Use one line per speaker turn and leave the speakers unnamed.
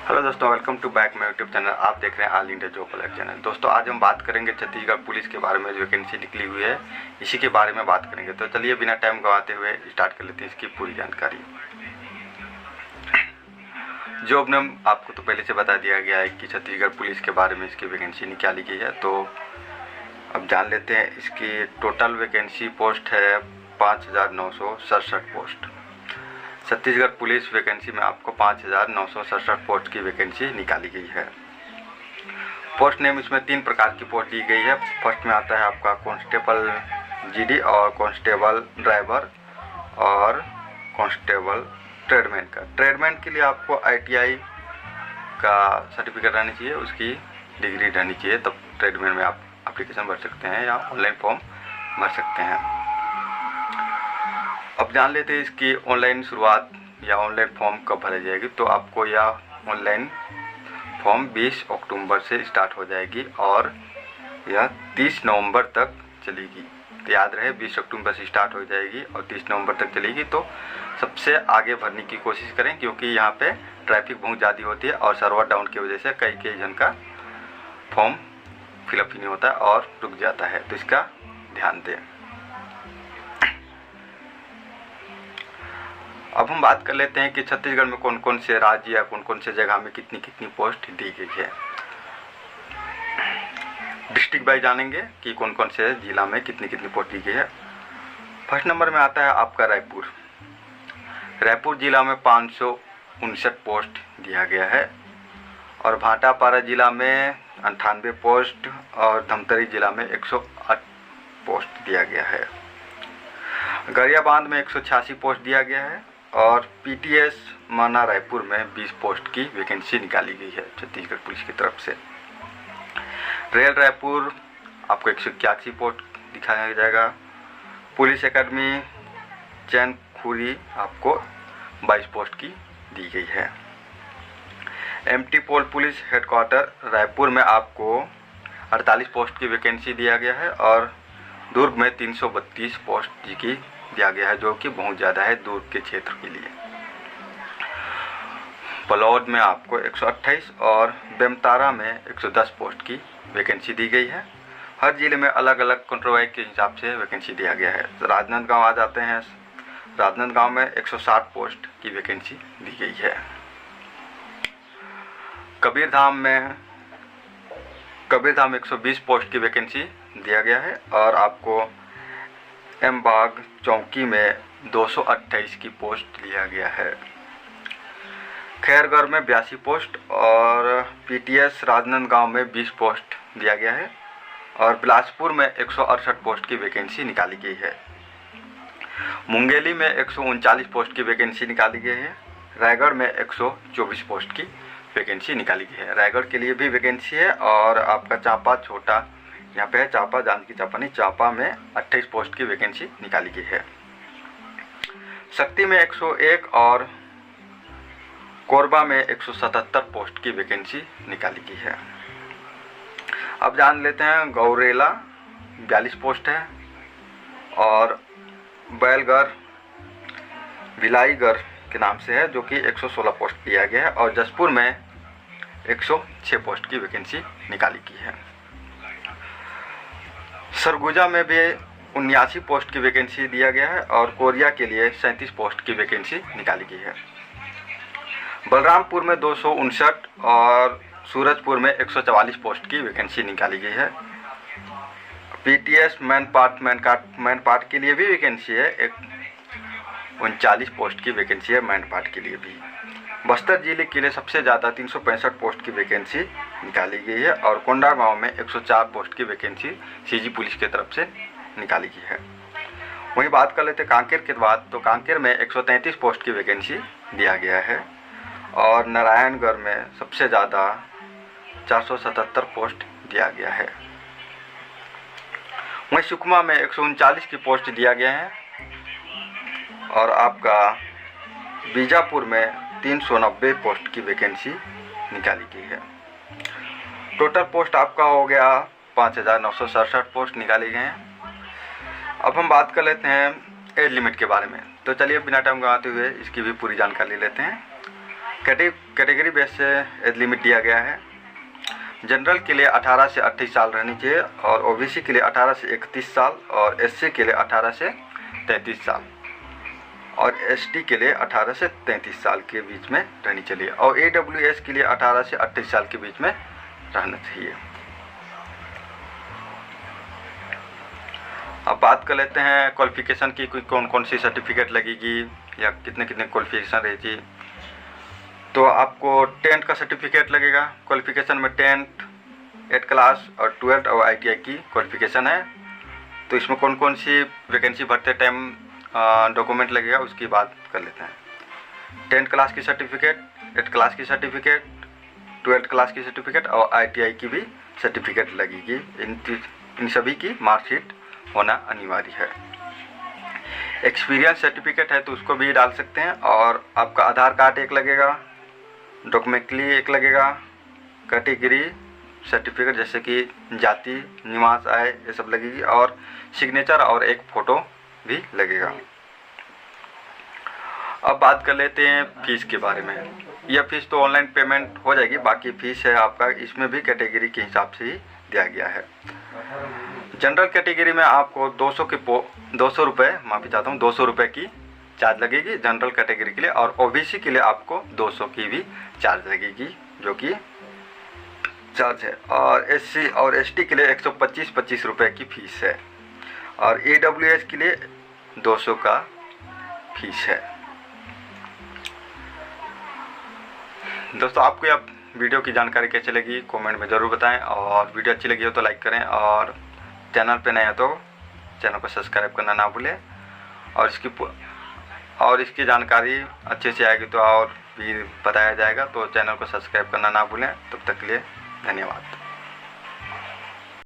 Hello दोस्तों, welcome to back my YouTube channel. आप देख रहे हैं all India job alert channel. दोस्तों आज हम बात करेंगे छत्तीसगढ़ पुलिस के बारे में, जो वैकेंसी निकली हुई है इसी के बारे में बात करेंगे। तो चलिए बिना टाइम गंवाते हुए स्टार्ट कर लेते हैं इसकी पूरी जानकारी। जॉब ने आपको तो पहले से बता दिया गया है कि छत्तीसगढ़ पुलिस के बारे में इसकी वैकेंसी निकाली गई है। तो अब जान लेते हैं। इसकी टोटल वैकेंसी पोस्ट है 5,967 पोस्ट। छत्तीसगढ़ पुलिस वैकेंसी में आपको 5,967 पोस्ट की वैकेंसी निकाली गई है। पोस्ट नेम इसमें 3 प्रकार की पोस्ट दी गई है। फर्स्ट में आता है आपका कांस्टेबल जीडी और कांस्टेबल ड्राइवर और कांस्टेबल ट्रेडमैन का। ट्रेडमैन के लिए आपको ITI का सर्टिफिकेट रहनी चाहिए, उसकी डिग्री रहनी चाहिए, तब ट्रेडमैन में आप एप्लीकेशन भर सकते हैं या ऑनलाइन फॉर्म भर सकते हैं। अब जान लेते हैं इसकी ऑनलाइन शुरुआत या ऑनलाइन फॉर्म कब भरी जाएगी। तो आपको यह ऑनलाइन फॉर्म 20 अक्टूबर से स्टार्ट हो जाएगी और यह 30 नवंबर तक चलेगी। तो याद रहे 20 अक्टूबर से स्टार्ट हो जाएगी और 30 नवंबर तक चलेगी। तो सबसे आगे भरने की कोशिश करें, क्योंकि यहाँ पे ट्रैफिक बहुत ज़्यादा होती है और सर्वर डाउन की वजह से कई जन का फॉर्म फिलअप ही नहीं होता और रुक जाता है। तो इसका ध्यान दें। अब हम बात कर लेते हैं कि छत्तीसगढ़ में कौन कौन से राज्य या कौन कौन से जगह में कितनी कितनी पोस्ट दी गई है। डिस्ट्रिक्ट वाइज जानेंगे कि कौन कौन से जिला में कितनी कितनी पोस्ट दी गई है। फर्स्ट नंबर में आता है आपका रायपुर। रायपुर जिला में 559 पोस्ट दिया गया है और भाटापारा जिला में 98 पोस्ट और धमतरी जिला में 108 पोस्ट दिया गया है। गरियाबांध में 186 पोस्ट दिया गया है और PTS माना रायपुर में 20 पोस्ट की वैकेंसी निकाली गई है छत्तीसगढ़ पुलिस की तरफ से। रेल रायपुर आपको 181 पोस्ट दिखाया जाएगा। पुलिस एकेडमी चैनखुरी आपको 22 पोस्ट की दी गई है। MT पोल पुलिस हेडक्वार्टर रायपुर में आपको 48 पोस्ट की वैकेंसी दिया गया है और दुर्ग में 332 पोस्ट की दिया गया है, जो कि बहुत ज़्यादा है दुर्ग के क्षेत्र के लिए। पलौद में आपको 128 और बेमतारा में 110 पोस्ट की वैकेंसी दी गई है। हर जिले में अलग अलग कंट्रोवाइज के हिसाब से वैकेंसी दिया गया है। राजनांदगांव आ जाते हैं। राजनांदगांव में 160 पोस्ट की वैकेंसी दी गई है। कबीरधाम 120 पोस्ट की वैकेंसी दिया गया है और आपको M बाग चौकी में 228 की पोस्ट लिया गया है। खैरगढ़ में 82 पोस्ट और PTS राजनांदगांव में 20 पोस्ट दिया गया है और बिलासपुर में 168 पोस्ट की वैकेंसी निकाली गई है। मुंगेली में 139 पोस्ट की वैकेंसी निकाली गई है। रायगढ़ में 124 पोस्ट की वैकेंसी निकाली गई है। रायगढ़ के लिए भी वैकेंसी है और आपका चांपा छोटा यहाँ पे है, चांपा जांजगीर चांपा नहीं, चांपा में 28 पोस्ट की वैकेंसी निकाली गई है। शक्ति में 101 और कोरबा में 177 पोस्ट की वैकेंसी निकाली गई है। अब जान लेते हैं गौरेला 42 पोस्ट है और बैलगढ़ भिलाईगढ़ के नाम से है, जो कि 116 पोस्ट दिया गया है और जसपुर में 106 पोस्ट की वैकेंसी निकाली गई है। सरगुजा में भी 79 पोस्ट की वैकेंसी दिया गया है और कोरिया के लिए 37 पोस्ट की वैकेंसी निकाली गई है। बलरामपुर में 259 और सूरजपुर में 144 पोस्ट की वैकेंसी निकाली गई है। PTS मैन पार्ट के लिए भी वैकेंसी है, 39 पोस्ट की वैकेंसी है मैन पार्ट के लिए भी। बस्तर जिले के लिए सबसे ज़्यादा 365 पोस्ट की वैकेंसी निकाली गई है और कोंडागांव में 104 पोस्ट की वैकेंसी CG पुलिस की तरफ से निकाली गई है। वहीं बात कर लेते हैं कांकेर के बाद। तो कांकेर में 133 पोस्ट की वैकेंसी दिया गया है और नारायणगढ़ में सबसे ज़्यादा 477 पोस्ट दिया गया है। वहीं सुकमा में 139 की पोस्ट दिया गया है और आपका बीजापुर में 390 पोस्ट की वैकेंसी निकाली गई है। टोटल पोस्ट आपका हो गया 5,967 पोस्ट निकाली गए हैं। अब हम बात कर लेते हैं एज लिमिट के बारे में। तो चलिए बिना टाइम गंवाते हुए इसकी भी पूरी जानकारी ले लेते हैं। कैटेगरी बेस से एज लिमिट दिया गया है। जनरल के लिए 18 से 28 साल रहनी चाहिए और ओबीसी के लिए 18 से 31 साल और एससी के लिए 18 से 33 साल और एसटी के लिए 18 से 33 साल के बीच में रहनी चाहिए और AWS के लिए 18 से 28 साल के बीच में रहना चाहिए। अब बात कर लेते हैं क्वालिफिकेशन की, कोई कौन कौन सी सर्टिफिकेट लगेगी या कितने कितने क्वालिफिकेशन रहेगी। तो आपको 10th का सर्टिफिकेट लगेगा। क्वालिफिकेशन में 10th 8th क्लास और 12th और ITI की क्वालिफिकेशन है। तो इसमें कौन कौन सी वैकेंसी भरते टाइम डॉक्यूमेंट लगेगा उसकी बात कर लेते हैं। 10th क्लास की सर्टिफिकेट, 8th क्लास की सर्टिफिकेट, 12th क्लास की सर्टिफिकेट और ITI की भी सर्टिफिकेट लगेगी। इन सभी की मार्कशीट होना अनिवार्य है। एक्सपीरियंस सर्टिफिकेट है तो उसको भी डाल सकते हैं और आपका आधार कार्ड एक लगेगा, डॉक्यूमेंटली एक लगेगा, कैटेगरी सर्टिफिकेट जैसे कि जाति, निवास, आय ये सब लगेगी और सिग्नेचर और एक फ़ोटो भी लगेगा। अब बात कर लेते हैं फीस के बारे में। यह फीस तो ऑनलाइन पेमेंट हो जाएगी, बाकी फीस है आपका इसमें भी कैटेगरी के हिसाब से ही दिया गया है। जनरल कैटेगरी में आपको 200 रुपये माफ़ी चाहता हूँ 200 रुपये की चार्ज लगेगी जनरल कैटेगरी के लिए और ओबीसी के लिए आपको 200 की भी चार्ज लगेगी जो कि चार्ज है और एससी और एसटी के लिए 125 रुपये की फ़ीस है और AWS के लिए 200 का फीस है। दोस्तों आपको यह वीडियो की जानकारी कैसी लगी कमेंट में ज़रूर बताएं और वीडियो अच्छी लगी हो तो लाइक करें और चैनल पे नए हैं तो चैनल को सब्सक्राइब करना ना भूलें और इसकी जानकारी अच्छे से आएगी तो और भी बताया जाएगा, तो चैनल को सब्सक्राइब करना ना भूलें। तब तक के लिए धन्यवाद।